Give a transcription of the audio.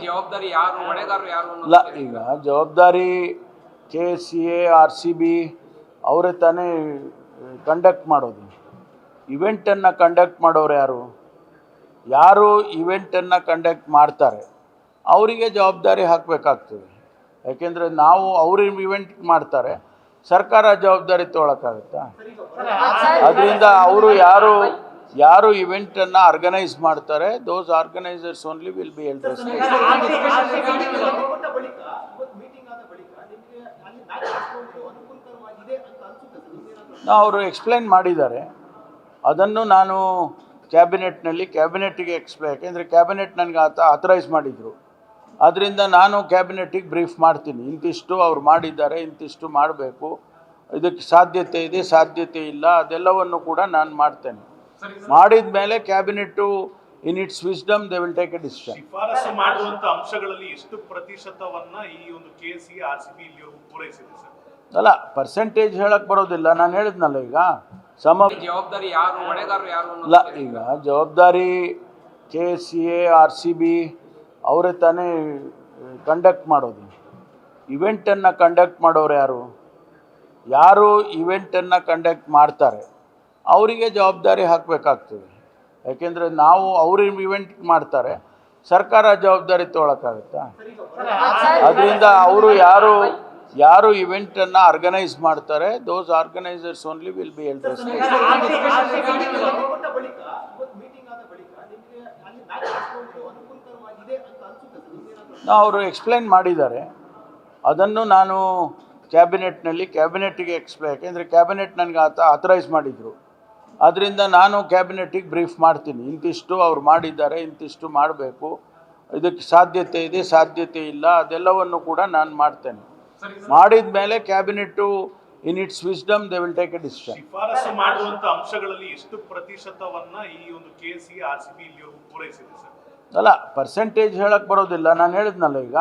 ಜವಾಬ್ದಾರಿ ಯಾರು, ಹೊಣೆಗಾರರು ಯಾರು ಇಲ್ಲ, ಈಗ ಜವಾಬ್ದಾರಿ KCA RCB ಅವರೇ ತಾನೇ ಕಂಡಕ್ಟ್ ಮಾಡೋದು. ಇವೆಂಟನ್ನು ಕಂಡಕ್ಟ್ ಮಾಡೋರು ಯಾರು? ಯಾರು ಇವೆಂಟನ್ನು ಕಂಡಕ್ಟ್ ಮಾಡ್ತಾರೆ ಅವರಿಗೆ ಜವಾಬ್ದಾರಿ ಹಾಕಬೇಕಾಗ್ತದೆ. ಯಾಕೆಂದರೆ ನಾವು ಅವ್ರ ಇವೆಂಟ್ ಮಾಡ್ತಾರೆ, ಸರ್ಕಾರ ಜವಾಬ್ದಾರಿ ತೊಗೊಳಕ್ಕಾಗುತ್ತಾ? ಅದರಿಂದ ಅವರು ಯಾರು ಇವೆಂಟನ್ನು ಆರ್ಗನೈಸ್ ಮಾಡ್ತಾರೆ, those organisers only will be held responsible. ಅವರು ಎಕ್ಸ್ಪ್ಲೈನ್ ಮಾಡಿದ್ದಾರೆ, ಅದನ್ನು ನಾನು ಕ್ಯಾಬಿನೆಟ್ಗೆ ಯಾಕೆಂದರೆ ಕ್ಯಾಬಿನೆಟ್ ನನಗೆ ಆಥರೈಸ್ ಮಾಡಿದರು. ಅದರಿಂದ ನಾನು ಕ್ಯಾಬಿನೆಟ್ಟಿಗೆ ಬ್ರೀಫ್ ಮಾಡ್ತೀನಿ, ಇಂತಿಷ್ಟು ಅವ್ರು ಮಾಡಿದ್ದಾರೆ, ಇಂತಿಷ್ಟು ಮಾಡಬೇಕು, ಇದಕ್ಕೆ ಸಾಧ್ಯತೆ ಇದೆ, ಸಾಧ್ಯತೆ ಇಲ್ಲ, ಅದೆಲ್ಲವನ್ನು ಕೂಡ ನಾನು ಮಾಡ್ತೇನೆ. ಮಾಡಿದ ಮೇಲೆ cabinet in its wisdom they will take A decision. ಶಿಫಾರಸು ಮಾಡುವಂತ ಅಂಶಗಳಲ್ಲಿ ಎಷ್ಟು ಪ್ರತಿಶತವನ್ನ ಈ ಒಂದು KCA RCB ಇಲ್ಲಿವರೆಗೂ ಪೂರೈಸಿದೆ ಸರ್? ಅಲ್ಲ, ಪರ್ಸೆಂಟೇಜ್ ಹೇಳಕ್ಕೆ ಬರೋದಿಲ್ಲ. ನಾನು ಹೇಳಿದ್ನಲ್ಲ, ಈಗ ಜವಾಬ್ದಾರಿ ಯಾರು, ಹೊಣೆಗಾರರು ಯಾರು? ಇಲ್ಲ, ಈಗ ಜವಾಬ್ದಾರಿ KCA RCB ಅವರೇ ತಾನೇ ಕಂಡಕ್ಟ್ ಮಾಡೋದು. ಇವೆಂಟನ್ನು ಕಂಡಕ್ಟ್ ಮಾಡೋರು ಯಾರು ಇವೆಂಟನ್ನು ಕಂಡಕ್ಟ್ ಮಾಡ್ತಾರೆ ಅವರಿಗೆ ಜವಾಬ್ದಾರಿ ಹಾಕಬೇಕಾಗ್ತದೆ. ಯಾಕೆಂದರೆ ನಾವು ಅವ್ರ ಇವೆಂಟ್ ಮಾಡ್ತಾರೆ, ಸರ್ಕಾರ ಜವಾಬ್ದಾರಿ ತೊಗೊಳಕ್ಕಾಗುತ್ತಾ? ಅದರಿಂದ ಅವರು ಯಾರು ಇವೆಂಟನ್ನು ಆರ್ಗನೈಸ್ ಮಾಡ್ತಾರೆ, those organisers only will be held responsible. ಅವರು ಎಕ್ಸ್ಪ್ಲೈನ್ ಮಾಡಿದ್ದಾರೆ, ಅದನ್ನು ನಾನು ಕ್ಯಾಬಿನೆಟ್ಗೆ ಯಾಕೆಂದರೆ ಕ್ಯಾಬಿನೆಟ್ ನನಗೆ ಆಥರೈಸ್ ಮಾಡಿದರು. ಅದರಿಂದ ನಾನು ಕ್ಯಾಬಿನೆಟ್ಟಿಗೆ ಬ್ರೀಫ್ ಮಾಡ್ತೀನಿ, ಇಂತಿಷ್ಟು ಅವ್ರು ಮಾಡಿದ್ದಾರೆ, ಇಂತಿಷ್ಟು ಮಾಡಬೇಕು, ಇದಕ್ಕೆ ಸಾಧ್ಯತೆ ಇದೆ, ಸಾಧ್ಯತೆ ಇಲ್ಲ, ಅದೆಲ್ಲವನ್ನು ಕೂಡ ನಾನು ಮಾಡ್ತೇನೆ. ಮಾಡಿದ ಮೇಲೆ cabinet in its wisdom they will take A decision. ಶಿಫಾರಸು ಮಾಡುವಂತ ಅಂಶಗಳಲ್ಲಿ ಎಷ್ಟು ಪ್ರತಿಶತವನ್ನ ಈ ಒಂದು KCA RCB ಇಲ್ಲಿವರೆಗೂ ಪೂರೈಸಿದೆ ಸರ್? ಅಲ್ಲ, ಪರ್ಸೆಂಟೇಜ್ ಹೇಳಕ್ಕೆ ಬರೋದಿಲ್ಲ. ನಾನು ಹೇಳಿದ್ನಲ್ಲ, ಈಗ